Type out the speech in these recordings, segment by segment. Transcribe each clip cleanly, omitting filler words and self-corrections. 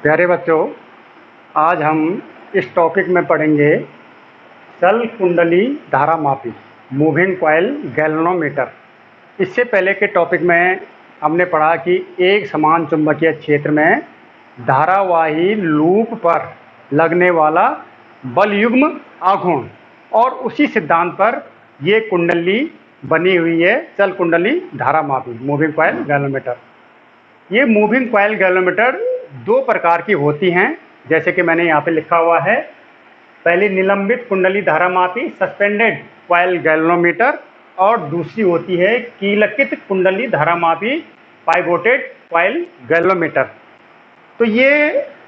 प्यारे बच्चों, आज हम इस टॉपिक में पढ़ेंगे चल कुंडली धारामापी मूविंग कॉइल गैल्वेनोमीटर। इससे पहले के टॉपिक में हमने पढ़ा कि एक समान चुंबकीय क्षेत्र में धारावाही लूप पर लगने वाला बलयुग्म आघूर्ण, और उसी सिद्धांत पर ये कुंडली बनी हुई है, चल कुंडली धारामापी मूविंग कॉइल गैल्वेनोमीटर। ये मूविंग कॉइल गैल्वेनोमीटर दो प्रकार की होती हैं, जैसे कि मैंने यहाँ पे लिखा हुआ है। पहली निलंबित कुंडली धारामापी सस्पेंडेड कॉइल गैल्वेनोमीटर, और दूसरी होती है कीलकित कुंडली धारामापी पाइवोटेड कॉइल गैल्वेनोमीटर। तो ये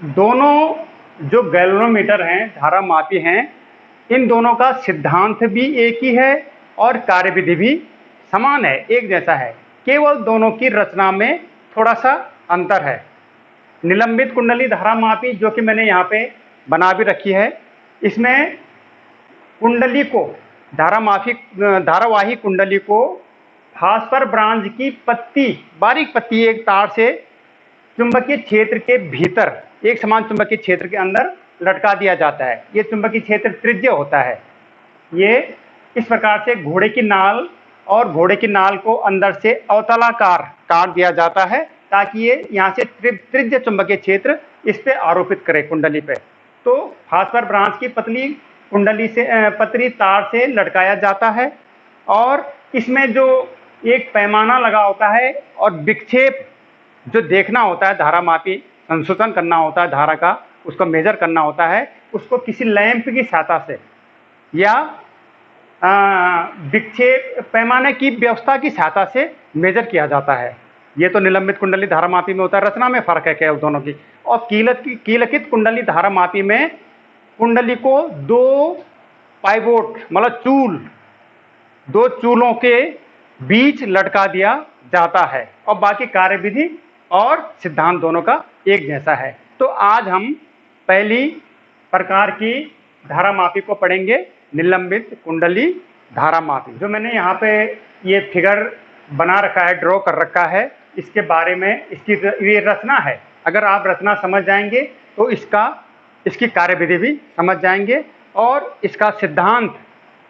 दोनों जो गैल्वेनोमीटर हैं, धारामापी हैं, इन दोनों का सिद्धांत भी एक ही है और कार्यविधि भी समान है, एक जैसा है। केवल दोनों की रचना में थोड़ा सा अंतर है। निलंबित कुंडली धारामापी जो कि मैंने यहाँ पे बना भी रखी है, इसमें कुंडली को धारावाही कुंडली को फास्फर ब्रांच की पत्ती, बारीक पत्ती, एक तार से चुंबकीय क्षेत्र के भीतर, एक समान चुंबकीय क्षेत्र के अंदर लटका दिया जाता है। ये चुंबकीय क्षेत्र त्रिज्य होता है। ये इस प्रकार से घोड़े की नाल, और घोड़े की नाल को अंदर से अवतलाकार काट दिया जाता है ताकि ये यहाँ से त्रिज्य चुंबकीय क्षेत्र इस पे आरोपित करे कुंडली पे। तो फास्फर ब्रांच की पतली कुंडली से पतली तार से लटकाया जाता है, और इसमें जो एक पैमाना लगा होता है और विक्षेप जो देखना होता है, धारामापी संशोधन करना होता है धारा का, उसको मेजर करना होता है, उसको किसी लैंप की सहायता से या विक्षेप पैमाने की व्यवस्था की सहायता से मेजर किया जाता है। ये तो निलंबित कुंडली धारामापी में होता है, रचना में फर्क है क्या दोनों की। और कीलकित कुंडली धारामापी में कुंडली को दो पाइवोट मतलब चूल, दो चूलों के बीच लटका दिया जाता है, और बाकी कार्यविधि और सिद्धांत दोनों का एक जैसा है। तो आज हम पहली प्रकार की धारामापी को पढ़ेंगे, निलंबित कुंडली धारामापी। जो मैंने यहाँ पे ये फिगर बना रखा है, ड्रॉ कर रखा है, इसके बारे में, इसकी ये रचना है। अगर आप रचना समझ जाएंगे तो इसकी कार्यविधि भी समझ जाएंगे, और इसका सिद्धांत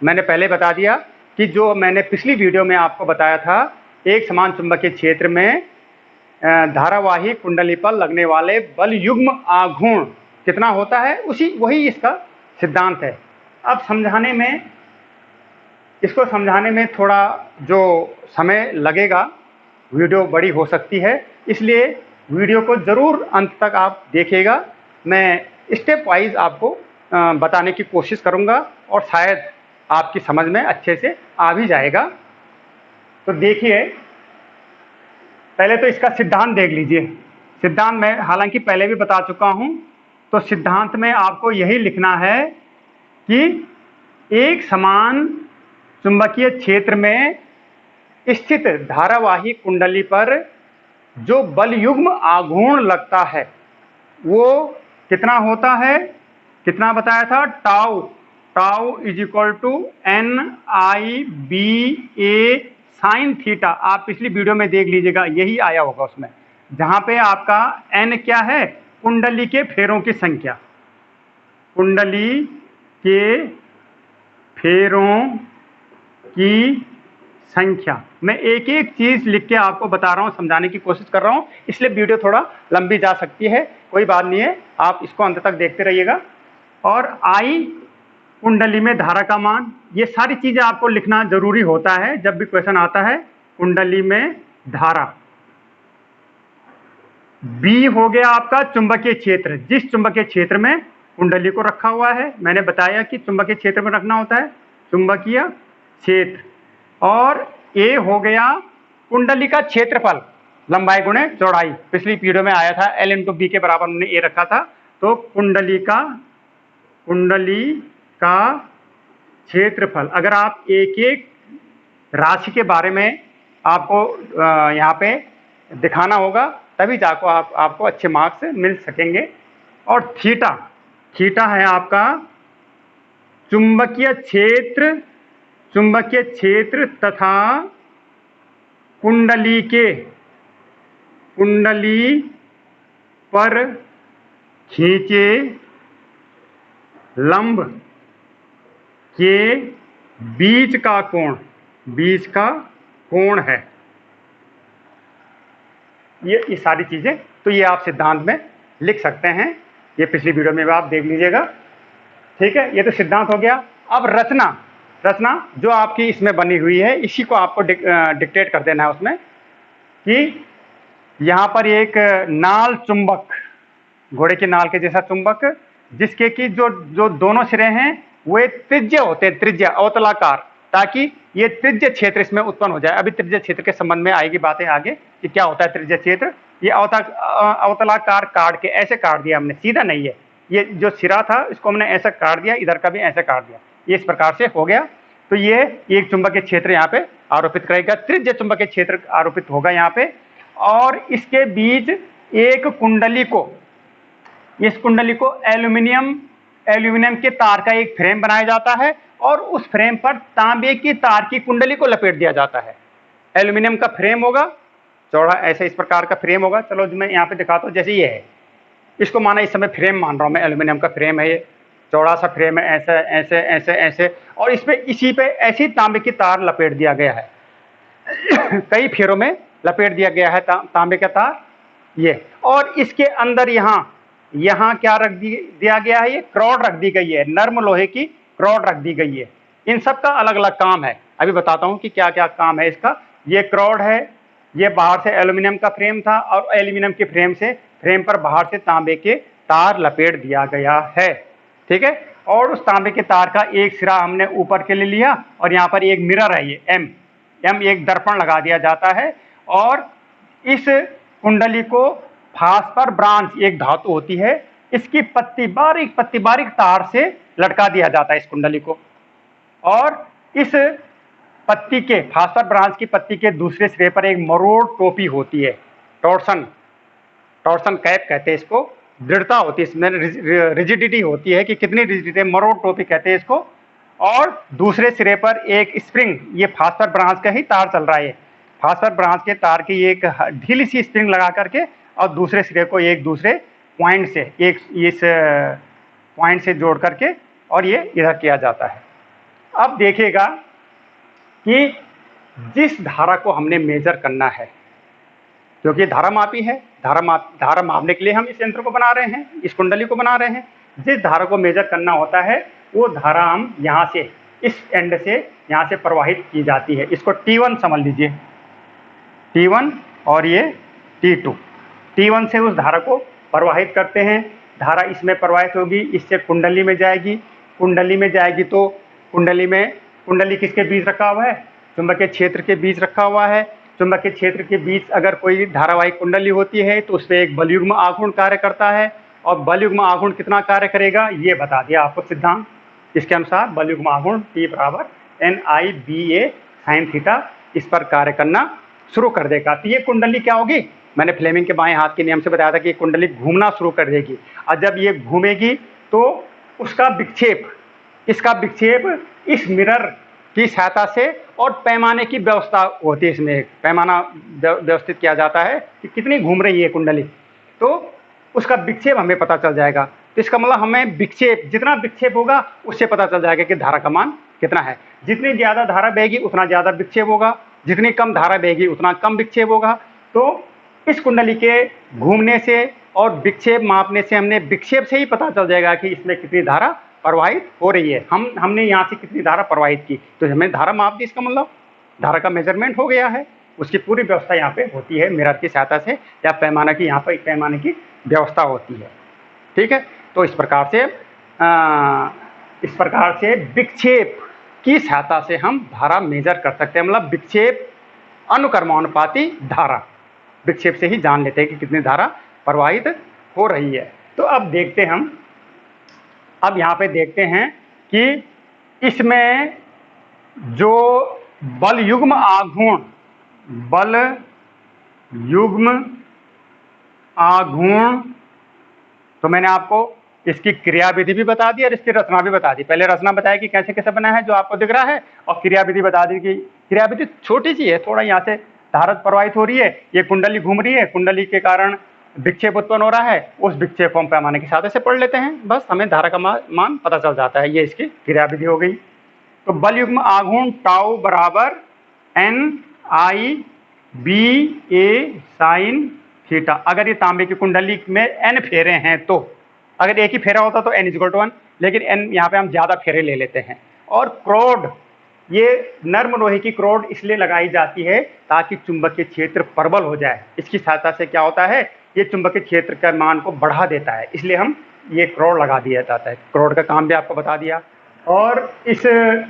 मैंने पहले बता दिया कि जो मैंने पिछली वीडियो में आपको बताया था, एक समान चुंबकीय क्षेत्र में धारावाही कुंडली पर लगने वाले बल युग्म आघूर्ण कितना होता है, वही इसका सिद्धांत है। अब इसको समझाने में थोड़ा जो समय लगेगा, वीडियो बड़ी हो सकती है, इसलिए वीडियो को ज़रूर अंत तक आप देखिएगा। मैं स्टेप वाइज आपको बताने की कोशिश करूंगा, और शायद आपकी समझ में अच्छे से आ भी जाएगा। तो देखिए, पहले तो इसका सिद्धांत देख लीजिए। सिद्धांत मैं हालांकि पहले भी बता चुका हूं। तो सिद्धांत में आपको यही लिखना है कि एक समान चुंबकीय क्षेत्र में स्थित धारावाही कुंडली पर जो बल युग्म आघूर्ण लगता है वो कितना होता है, कितना बताया था, tau is equal to NIBA sine theta. आप पिछली वीडियो में देख लीजिएगा, यही आया होगा उसमें, जहां पे आपका n क्या है, कुंडली के फेरों की संख्या, कुंडली के फेरों की संख्या। मैं एक एक चीज लिख के आपको बता रहा हूं, समझाने की कोशिश कर रहा हूं, इसलिए वीडियो थोड़ा लंबी जा सकती है, कोई बात नहीं है, आप इसको अंत तक देखते रहिएगा। और I कुंडली में धारा का मान, ये सारी चीजें आपको लिखना जरूरी होता है जब भी क्वेश्चन आता है। कुंडली में धारा, B हो गया आपका चुंबकीय क्षेत्र, जिस चुंबकीय क्षेत्र में कुंडली को रखा हुआ है। मैंने बताया कि चुंबकीय क्षेत्र में रखना होता है चुंबकीय क्षेत्र। और A हो गया कुंडली का क्षेत्रफल, लंबाई गुणे चौड़ाई, पिछली वीडियो में आया था, L × B के बराबर हमने A रखा था। तो कुंडली का क्षेत्रफल, अगर आप एक एक राशि के बारे में आपको यहाँ पे दिखाना होगा, तभी जाकर आपको अच्छे मार्क्स मिल सकेंगे। और थीटा है आपका चुंबकीय क्षेत्र तथा कुंडली पर खींचे लंब के बीच का कोण है। ये सारी चीजें तो ये आप सिद्धांत में लिख सकते हैं, ये पिछली वीडियो में भी आप देख लीजिएगा। ठीक है, ये तो सिद्धांत हो गया। अब रचना जो आपकी इसमें बनी हुई है, इसी को आपको डिक्टेट कर देना है उसमें कि यहाँ पर एक नाल चुंबक, घोड़े की नाल के जैसा चुंबक, जिसके कि जो दोनों सिरे हैं वे त्रिज्य होते हैं, त्रिज्या अवतलाकार, ताकि ये त्रिज्य क्षेत्र इसमें उत्पन्न हो जाए। अभी त्रिज्य क्षेत्र के संबंध में आएगी बातें आगे कि क्या होता है त्रिज्य क्षेत्र। ये अवतलाकार काट के ऐसे काट दिया हमने, सीधा नहीं है, ये जो सिरा था इसको हमने ऐसा काट दिया, इधर का भी ऐसे काट दिया, ये इस प्रकार से हो गया। तो ये एक चुंबकीय क्षेत्र यहाँ पे आरोपित करेगा, त्रिज्य चुंबकीय क्षेत्र आरोपित होगा यहाँ पे। और इसके बीच एक कुंडली को, इस कुंडली को एल्यूमिनियम के तार का एक फ्रेम बनाया जाता है और उस फ्रेम पर तांबे की तार की कुंडली को लपेट दिया जाता है। एल्यूमिनियम का फ्रेम होगा, चौड़ा ऐसे इस प्रकार का फ्रेम होगा। चलो मैं यहाँ पे दिखाता हूँ, जैसे ये है, इसको माना इस समय फ्रेम मान रहा हूँ मैं, एल्यूमिनियम का फ्रेम है, ये चौड़ा सा फ्रेम है, ऐसे ऐसे ऐसे ऐसे, और इसी पे ऐसी तांबे की तार लपेट दिया गया है कई फेरों में लपेट दिया गया है तांबे का तार ये। और इसके अंदर यहाँ क्या रख दिया गया है, ये क्रॉड रख दी गई है, नर्म लोहे की क्रॉड रख दी गई है। इन सब का अलग अलग काम है, अभी बताता हूँ कि क्या क्या काम है इसका। ये क्रॉड है, ये बाहर से एल्यूमिनियम का फ्रेम था और एल्यूमिनियम के फ्रेम पर बाहर से तांबे के तार लपेट दिया गया है। ठीक है, और उस तांबे के तार का एक सिरा हमने ऊपर के लिए लिया और यहाँ पर एक मिरर है, ये एम एक दर्पण लगा दिया जाता है। और इस कुंडली को फास्फर ब्रांच एक धातु होती है, इसकी पत्ती बारीक तार से लटका दिया जाता है इस कुंडली को। और इस पत्ती के, फास्फर ब्रांच की पत्ती के दूसरे सिरे पर एक मरोड़ टोपी होती है, टॉर्सन कैप कहते हैं इसको। दृढ़ता होती है इसमें, रिजिडिटी होती है कि कितनी रिजिडिटी है, मरोड़ टोपी कहते हैं इसको। और दूसरे सिरे पर एक स्प्रिंग, ये फास्फर ब्रांच का ही तार चल रहा है, फास्फर ब्रांच के तार की एक ढीली सी स्प्रिंग लगा करके और दूसरे सिरे को एक दूसरे पॉइंट से, एक इस पॉइंट से जोड़ करके और ये इधर किया जाता है। अब देखिएगा कि जिस धारा को हमने मेजर करना है, क्योंकि धारा मापी है, धारा मापने के लिए हम इस यंत्र को बना रहे हैं, इस कुंडली को बना रहे हैं। जिस धारा को मेजर करना होता है वो धारा हम यहाँ से, इस एंड से यहाँ से प्रवाहित की जाती है। इसको T1 समझ लीजिए, T1 और ये T2। T1 से उस धारा को प्रवाहित करते हैं, धारा इसमें प्रवाहित होगी, इससे कुंडली में जाएगी, तो कुंडली किसके बीच रखा हुआ है, चुंबकीय क्षेत्र के बीच रखा हुआ है। चुंबकीय क्षेत्र के बीच अगर कोई धारावाहिक कुंडली होती है तो उस पर एक बलयुग्म आघूर्ण कार्य करता है, और बलयुग्म आघूर्ण कितना कार्य करेगा ये बता दिया आपको सिद्धांत। इसके अनुसार बलयुग्म आघूर्ण T बराबर NIBA sin थीटा इस पर कार्य करना शुरू कर देगा। तो ये कुंडली क्या होगी, मैंने फ्लेमिंग के बाएं हाथ के नियम से बताया था कि ये कुंडली घूमना शुरू कर देगी, और जब ये घूमेगी तो उसका विक्षेप, इसका विक्षेप इस मिरर की सहायता से, और पैमाने की व्यवस्था होती है, इसमें एक पैमाना व्यवस्थित किया जाता है कि कितनी घूम रही है कुंडली, तो उसका विक्षेप हमें पता चल जाएगा। तो इसका मतलब हमें विक्षेप, जितना विक्षेप होगा उससे पता चल जाएगा कि धारा का मान कितना है। जितनी ज़्यादा धारा बहेगी उतना ज़्यादा विक्षेप होगा, जितनी कम धारा बहेगी उतना कम विक्षेप होगा। तो इस कुंडली के घूमने से और विक्षेप मापने से हमने विक्षेप से ही पता चल जाएगा कि इसमें कितनी धारा प्रवाहित हो रही है। हमने यहाँ से कितनी धारा प्रवाहित की तो हमें धारा माप दी, इसका मतलब धारा का मेजरमेंट हो गया है। उसकी पूरी व्यवस्था यहाँ पे होती है मिरर की सहायता से, या पैमाना की, यहाँ पर एक पैमाने की व्यवस्था होती है। ठीक है, तो इस प्रकार से विक्षेप की सहायता से हम धारा मेजर कर सकते हैं, मतलब विक्षेप अनुक्रमानुपाती धारा, विक्षेप से ही जान लेते हैं कि कितनी धारा प्रवाहित हो रही है। तो अब देखते हैं हम, अब यहाँ पे देखते हैं कि इसमें जो बल युग्म आघूर्ण, तो मैंने आपको इसकी क्रियाविधि भी बता दी और इसकी रचना भी बता दी। पहले रचना बताया कि कैसे कैसे बना है जो आपको दिख रहा है, और क्रियाविधि बता दी कि क्रियाविधि छोटी सी है, थोड़ा यहाँ से धारा प्रवाहित हो रही है, ये कुंडली घूम रही है, कुंडली के कारण विक्षेप उत्पन्न हो रहा है, उस विक्षेप को हम पैमाने की सहायता से पढ़ लेते हैं, बस हमें धारा का मान पता चल जाता है। ये इसकी क्रियाविधि हो गई। तो बल युग्म आघूर्ण टाउ बराबर एन आई बी ए साइन थीटा। अगर ये तांबे की कुंडली में एन फेरे हैं तो, अगर एक ही फेरा होता तो n इक्वल टू 1, लेकिन n यहाँ पे हम ज्यादा फेरे ले लेते हैं। और क्रोड, ये नर्म लोहे की क्रोड इसलिए लगाई जाती है ताकि चुंबकीय क्षेत्र प्रबल हो जाए। इसकी सहायता से क्या होता है, ये चुंबकीय क्षेत्र के मान को बढ़ा देता है, इसलिए हम ये क्रोड लगा दिया जाता है। क्रोड का काम भी आपको बता दिया। और इस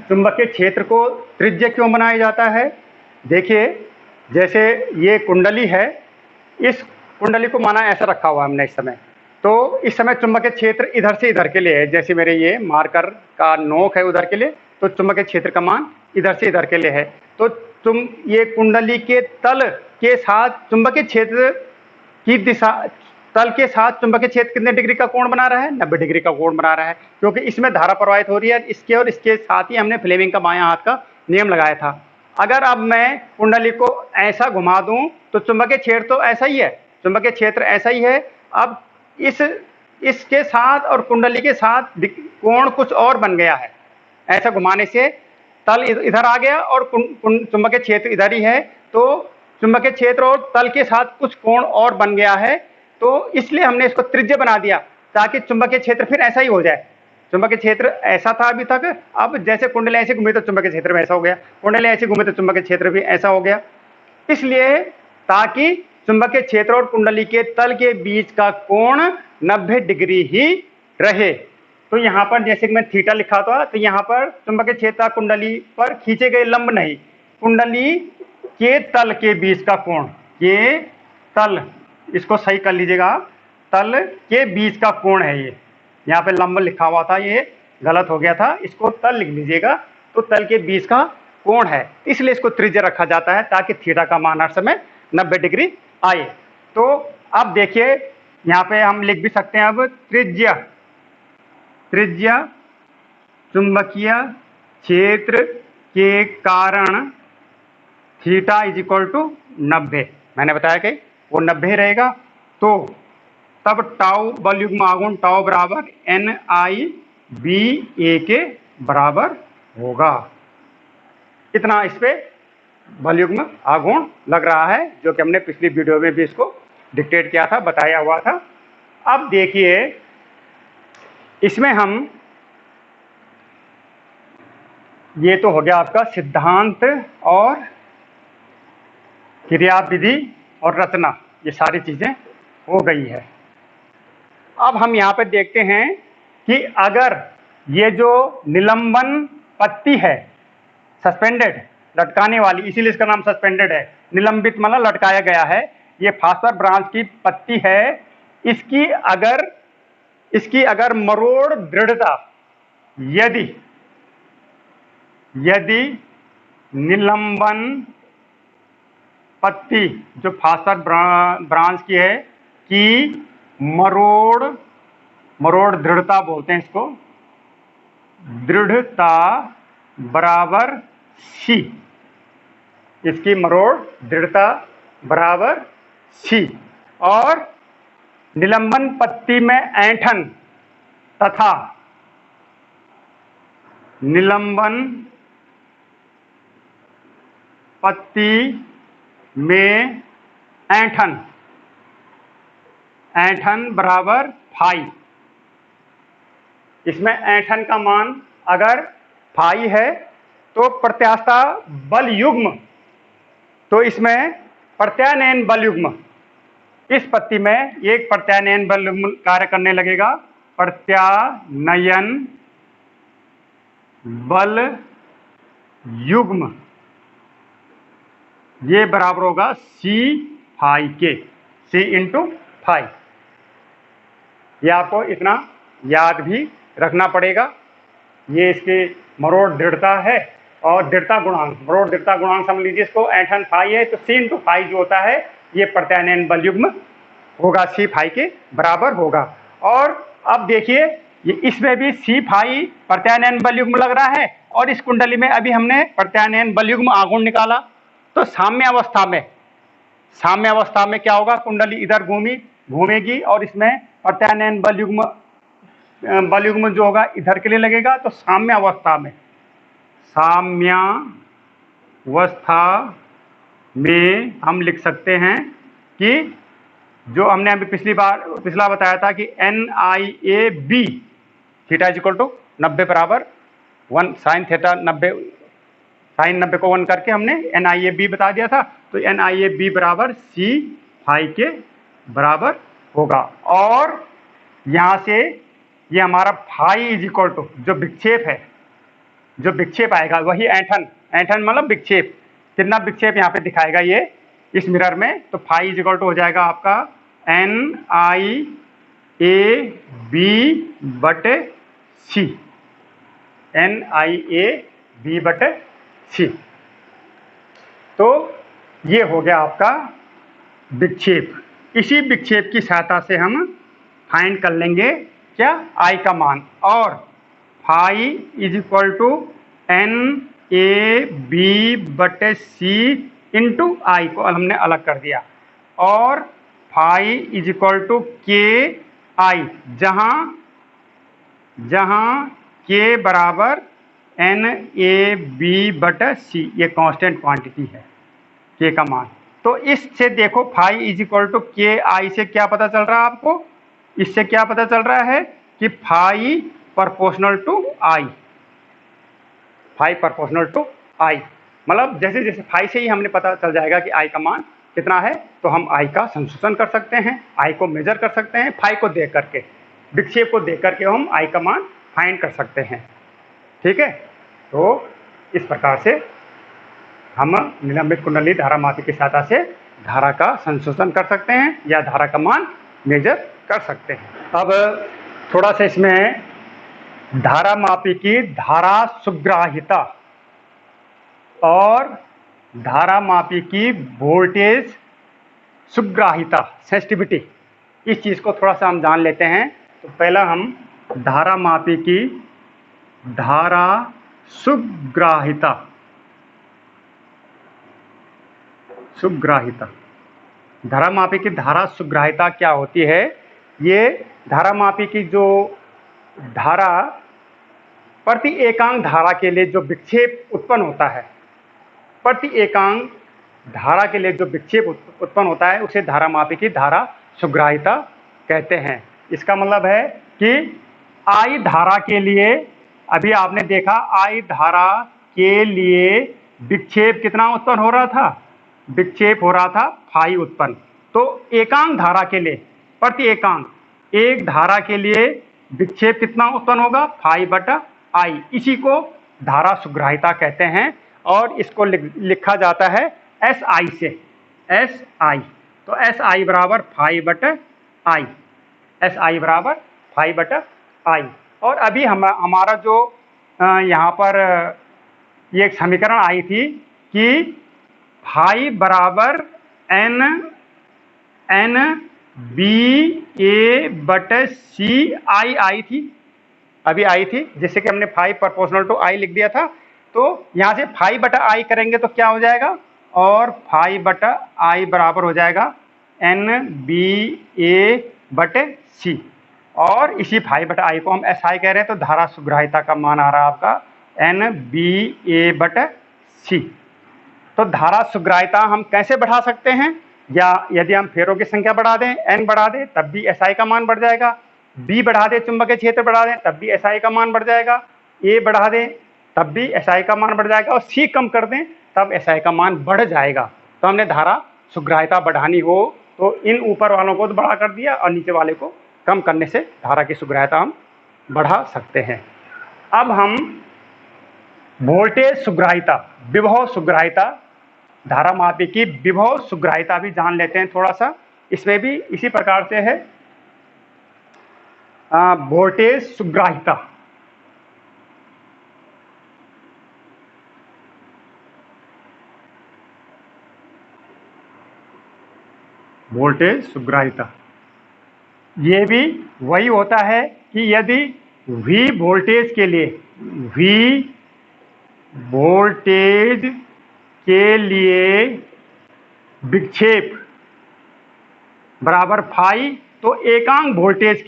चुंबकीय क्षेत्र को त्रिज्य क्यों बनाया जाता है, देखिए जैसे ये कुंडली है, इस कुंडली को माना ऐसा रखा हुआ हमने इस समय, तो इस समय चुंबकीय क्षेत्र इधर से इधर के लिए है। जैसे मेरे ये मार्कर का नोक है उधर के लिए, तो चुंबकीय क्षेत्र का मान इधर से इधर के लिए है। तो ये कुंडली के तल के साथ चुंबकीय क्षेत्र की दिशा, तल के साथ चुंबकीय क्षेत्र कितने डिग्री का कोण बना रहा है, 90 डिग्री का कोण बना रहा है, क्योंकि इसमें धारा प्रवाहित हो रही है इसके और इसके साथ ही हमने फ्लेमिंग का बायां हाथ का नियम लगाया था। अगर अब मैं कुंडली को ऐसा घुमा दूं तो चुंबकीय क्षेत्र तो ऐसा ही है, चुंबकीय क्षेत्र ऐसा ही है। अब इसके साथ और कुंडली के साथ कोण कुछ और बन गया है। ऐसा घुमाने से तल इधर आ गया और चुंबकीय क्षेत्र इधर ही है, तो चुंबकीय क्षेत्र और तल के साथ कुछ कोण और बन गया है, तो इसलिए हमने इसको त्रिज्य बना दिया ताकि चुंबकीय क्षेत्र फिर ऐसा ही हो जाए। चुंबकीय क्षेत्र ऐसा था अभी तक, अब जैसे कुंडली ऐसे घूमे तो चुंबकीय क्षेत्र में ऐसा हो गया, कुंडली ऐसे घूमे तो चुंबकीय क्षेत्र भी ऐसा हो गया। इसलिए ताकि चुंबकीय क्षेत्र और कुंडली के तल के बीच का कोण 90 डिग्री ही रहे। तो यहाँ पर जैसे कि मैं थीटा लिखा था, तो यहाँ पर चुंबकीय क्षेत्र कुंडली पर खींचे गए लंब नहीं, कुंडली के तल के बीच का कोण, ये तल, इसको सही कर लीजिएगा, तल के बीच का कोण है ये। यहाँ पे लंब लिखा हुआ था, ये गलत हो गया था, इसको तल लिख लीजिएगा। तो तल के बीच का कोण है, इसलिए इसको त्रिज्य रखा जाता है ताकि थीटा का मान हर समय 90 डिग्री आए। तो अब देखिए यहाँ पे हम लिख भी सकते हैं, अब त्रिज्य, त्रिज्य चुंबकीय क्षेत्र के कारण थीटा इज इक्वल टू 90। मैंने बताया कि वो 90 रहेगा। तो तब टाउ बल युग्म आघूर्ण टाउ बराबर एन आई बी ए के बराबर होगा। इतना इस पे बल युग्म आघूर्ण लग रहा है, जो कि हमने पिछली वीडियो में भी इसको डिक्टेट किया था, बताया हुआ था। अब देखिए इसमें हम, ये तो हो गया आपका सिद्धांत और क्रियाविधि और रचना, ये सारी चीजें हो गई है। अब हम यहाँ पे देखते हैं कि अगर ये जो निलंबन पत्ती है, सस्पेंडेड, लटकाने वाली, इसीलिए इसका नाम सस्पेंडेड है, निलंबित मतलब लटकाया गया है, ये फास्फर ब्रांच की पत्ती है, इसकी अगर मरोड़ दृढ़ता, यदि निलंबन पत्ती जो फास्फर ब्रांच की है कि मरोड़ दृढ़ता बोलते हैं इसको, दृढ़ता बराबर सी, इसकी मरोड़ दृढ़ता बराबर सी, और निलंबन पत्ती में ऐंठन तथा निलंबन पत्ती में ऐंठन बराबर फाई। इसमें ऐंठन का मान अगर फाई है तो प्रत्यास्था बल युग्म, तो इसमें प्रत्यानयन बल युग्म, इस पत्ती में एक प्रत्यानयन बल युग्म कार्य करने लगेगा, प्रत्यानयन बल युग्म, ये बराबर होगा सी फाई के, सी इंटू फाई। ये आपको इतना याद भी रखना पड़ेगा। ये इसकी मरोड़ दृढ़ता है और दृढ़ता गुणांक, मरोड़ दृढ़ता गुणांक समझ लीजिए इसको, ऐंठन फाई है तो सी इंटू फाई जो होता है ये प्रत्यानयन बल युग्म होगा, सी फाई के बराबर होगा। और अब देखिए ये इसमें भी सी फाई प्रत्यानयन बल युग्म लग रहा है, और इस कुंडली में अभी हमने प्रत्यानयन बल युग्म आघूर्ण निकाला। तो साम्य अवस्था में क्या होगा, कुंडली इधर घूमी घूमेगी और इसमें प्रत्यानयन बल युग्म जो होगा इधर के लिए लगेगा। तो साम्यावस्था में हम लिख सकते हैं कि जो हमने अभी पिछला बताया था कि NIAB theta is equal to 90 बराबर 1 साइन थीटा 90 साइन 90 को 1 करके हमने NIAB बता दिया था। तो NIAB बराबर C फाई के बराबर होगा। और यहाँ से ये हमारा फाई इज इक्वल टू जो विक्षेप है, जो विक्षेप आएगा वही ऐंठन मतलब विक्षेप, कितना विक्षेप यहाँ पे दिखाएगा ये इस मिरर में। तो फाई इज इक्वल टू हो जाएगा आपका NIAB बटे C, NIAB बटे C। तो ये हो गया आपका विक्षेप। इसी विक्षेप की सहायता से हम फाइंड कर लेंगे क्या, I का मान। और phi is equal to NAB बटे C इंटू I को हमने अलग कर दिया। और phi is equal to KI, जहां K बराबर NAB बटे C, ये कांस्टेंट क्वांटिटी है K का मान। तो इससे देखो phi is equal to KI से क्या पता चल रहा है आपको, इससे क्या पता चल रहा है कि phi proportional to I, phi proportional to I। मतलब जैसे जैसे फाई से ही हमने पता चल जाएगा कि I का मान कितना है, तो हम I का संशोधन कर सकते हैं, I को मेजर कर सकते हैं, फाई को देख करके, विक्षेप को देख करके हम I का मान फाइंड कर सकते हैं। ठीक है, तो इस प्रकार से हम निलंबित कुंडली धारा मापी की सहायता से धारा का संशोधन कर सकते हैं या धारा का मान मेजर कर सकते हैं। अब थोड़ा सा इसमें धारा मापी की धारा सुग्राहिता और धारा मापी की वोल्टेज सुग्राहिता सेंसिटिविटी, इस चीज़ को थोड़ा सा हम जान लेते हैं। तो पहला हम धारा मापी की धारा सुग्राहिता धारा मापी की धारा सुग्राहिता क्या होती है। ये धारा मापी की जो धारा प्रति एकांक धारा के लिए जो विक्षेप उत्पन्न होता है, प्रति एकांक धारा के लिए जो विक्षेप उत्पन्न होता है उसे धारा मापी की धारा सुग्राहिता कहते हैं। इसका मतलब है कि I धारा के लिए, अभी आपने देखा I धारा के लिए विक्षेप कितना उत्पन्न हो रहा था, विक्षेप हो रहा था फाई उत्पन्न। तो एकांक धारा के लिए, प्रति एकांक एक धारा के लिए विक्षेप कितना उत्पन्न होगा, फाई बटा I। इसी को धारा सुग्राहिता कहते हैं और इसको लिखा जाता है SI से, SI। तो SI बराबर फाई बटा I, SI बराबर फाई बटा I। और अभी हमारा जो यहाँ पर ये एक समीकरण आई थी कि फाई बराबर NBA बटे CI आई थी, अभी आई थी, जिससे कि हमने फाई प्रोपोर्शनल टू I लिख दिया था। तो यहाँ से फाई बटा I करेंगे तो क्या हो जाएगा, और फाई बटा I बराबर हो जाएगा NBA बटे C। और इसी फाई बटा I को हम SI कह रहे हैं, तो धारा सुग्राहिता का मान आ रहा है आपका NBA बटे C। तो धारा सुग्राहिता हम कैसे बढ़ा सकते हैं, या यदि हम फेरों की संख्या बढ़ा दें, N बढ़ा दें, तब भी SI का मान बढ़ जाएगा। B बढ़ा दें, चुंबकीय क्षेत्र बढ़ा दें, तब भी SI का मान बढ़ जाएगा। A बढ़ा दें तब भी SI का मान बढ़ जाएगा, और C कम कर दें तब SI का मान बढ़ जाएगा। तो हमने धारा सुग्राहिता बढ़ानी हो तो इन ऊपर वालों को तो बढ़ा कर दिया और नीचे वाले को कम करने से धारा की सुग्राहिता हम बढ़ा सकते हैं। अब हम वोल्टेज सुग्राहिता, विभव सुग्राहिता, धारा मापी की विभव सुग्राहिता भी जान लेते हैं थोड़ा सा। इसमें भी इसी प्रकार से है वोल्टेज सुग्राहिता। वोल्टेज सुग्राहिता ये भी वही होता है कि यदि V वोल्टेज के लिए, V वोल्टेज के लिए विक्षेप बराबर फाई, तो एकांक वोल्टेज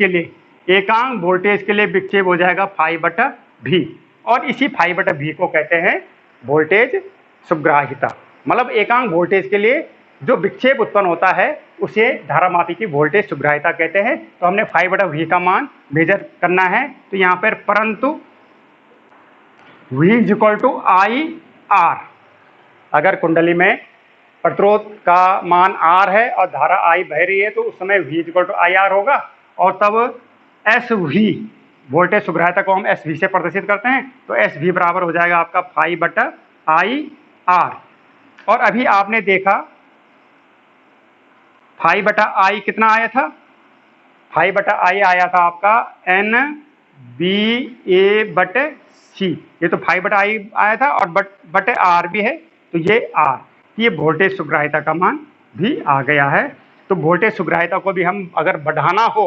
के लिए विक्षेप हो जाएगा फाई बटा भी, और इसी फाई बटा भी को कहते हैं वोल्टेज सुग्राहिता। मतलब एकांक वोल्टेज के लिए जो विक्षेप उत्पन्न होता है उसे धारामापी की वोल्टेज सुग्राहिता कहते हैं। तो हमने फाई बटा भी का मान मेजर करना है, तो यहाँ पर परंतु V is equal to I R, अगर कुंडली में प्रतिरोध का मान R है और धारा I बह रही है तो उस समय V is equal to I R होगा, और तब एस वी वोल्टेज सुग्राहिता को हम एस वी से प्रदर्शित करते हैं, तो एस वी बराबर हो जाएगा आपका फाई बटा आई आर। और अभी आपने देखा फाई बटा आई कितना आया था, फाई बटा आई आया था आपका एन बी ए बटे सी, ये तो फाई बटा आई आया था और बटे आर भी है, तो ये आर, ये वोल्टेज सुग्राहिता का मान भी आ गया है। तो वोल्टेज सुग्राहिता को भी हम अगर बढ़ाना हो,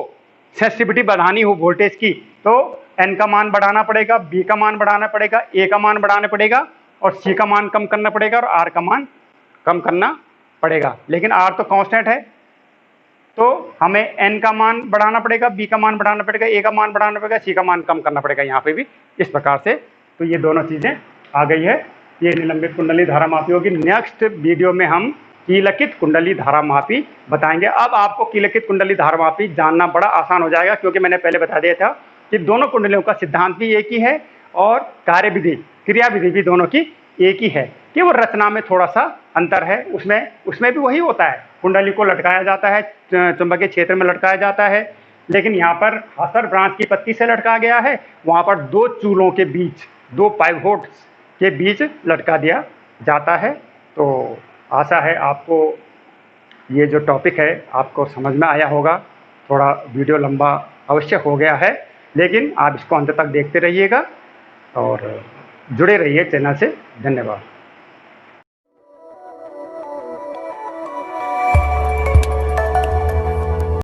सेंसिटिविटी बढ़ानी हो वोल्टेज की, तो एन का मान बढ़ाना पड़ेगा, बी का मान बढ़ाना पड़ेगा, ए का मान बढ़ाना पड़ेगा, और सी का मान कम करना पड़ेगा, और आर का मान कम करना पड़ेगा। लेकिन आर तो कांस्टेंट है, तो हमें एन का मान बढ़ाना पड़ेगा, बी का मान बढ़ाना पड़ेगा, ए का मान बढ़ाना पड़ेगा, सी का मान कम करना पड़ेगा यहाँ पे भी इस प्रकार से। तो ये दोनों चीज़ें आ गई है। ये निलंबित कुंडली धारा मापी होगी। नेक्स्ट वीडियो में हम कीलकित कुंडली धारा मापी बताएंगे। अब आपको कीलकित कुंडली धारा मापी जानना बड़ा आसान हो जाएगा, क्योंकि मैंने पहले बता दिया था कि दोनों कुंडलियों का सिद्धांत भी एक ही है और कार्यविधि क्रियाविधि भी दोनों की एक ही है, केवल रचना में थोड़ा सा अंतर है। उसमें भी वही होता है, कुंडली को लटकाया जाता है, चुंबकीय क्षेत्र में लटकाया जाता है, लेकिन यहाँ पर हसर ब्रांच की पत्ती से लटका गया है, वहाँ पर दो चूलों के बीच, दो पाइवोट्स के बीच लटका दिया जाता है। तो आशा है आपको ये जो टॉपिक है आपको समझ में आया होगा। थोड़ा वीडियो लंबा अवश्य हो गया है, लेकिन आप इसको अंत तक देखते रहिएगा और जुड़े रहिए चैनल से। धन्यवाद।